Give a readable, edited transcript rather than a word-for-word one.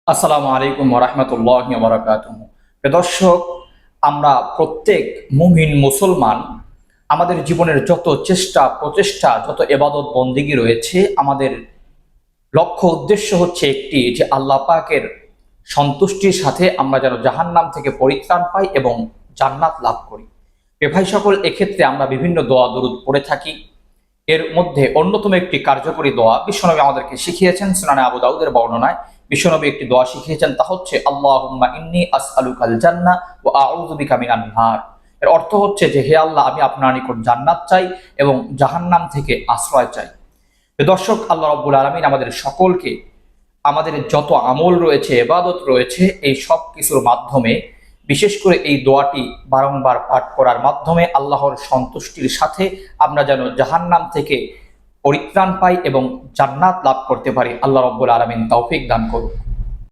আসসালামু আলাইকুম ওয়া রাহমাতুল্লাহি ওয়া বারাকাতুহু। দর্শক, আমরা প্রত্যেক মুমিন মুসলমান আমাদের জীবনের যত চেষ্টা প্রচেষ্টা যত ইবাদত বন্দেগী রয়েছে, আমাদের লক্ষ্য উদ্দেশ্য হচ্ছে একটি, যে আল্লাহ পাকের সন্তুষ্টির সাথে আমরা যেন জাহান্নাম থেকে পরিত্রাণ পাই এবং জান্নাত লাভ করি। ভাই সকল, এক্ষেত্রে আমরা বিভিন্ন দোয়া দরুদ পড়ে থাকি। এর মধ্যে অন্যতম একটি কার্যকরী দোয়া বিশ্বনবী আমাদেরকে শিখিয়েছেন। সুনানে আবু দাউদের বর্ণনায় বিশ্বনবী একটি দোয়া শিখিয়েছেন, তা হচ্ছে আল্লাহুম্মা ইন্নী আসআলুকাল জান্নাহ ওয়া আউযু বিকা মিনান নার। এর অর্থ হচ্ছে যে, হে আল্লাহ, আমি আপনার নিকট জান্নাত চাই এবং জাহান্নাম থেকে আশ্রয় চাই। দর্শক, আল্লাহ রাব্বুল আলামিন আমাদের সকলকে আমাদের যত আমল রয়েছে, ইবাদত রয়েছে, এই সব কিছুর মাধ্যমে, বিশেষ করে এই দোয়াটি বারংবার পাঠ করার মাধ্যমে আল্লাহর সন্তুষ্টির সাথে আমরা যেন জাহান্নাম থেকে পরিত্রাণ পাই এবং জান্নাত লাভ করতে পারি। আল্লাহ রাব্বুল আলামিন তৌফিক দান করুন।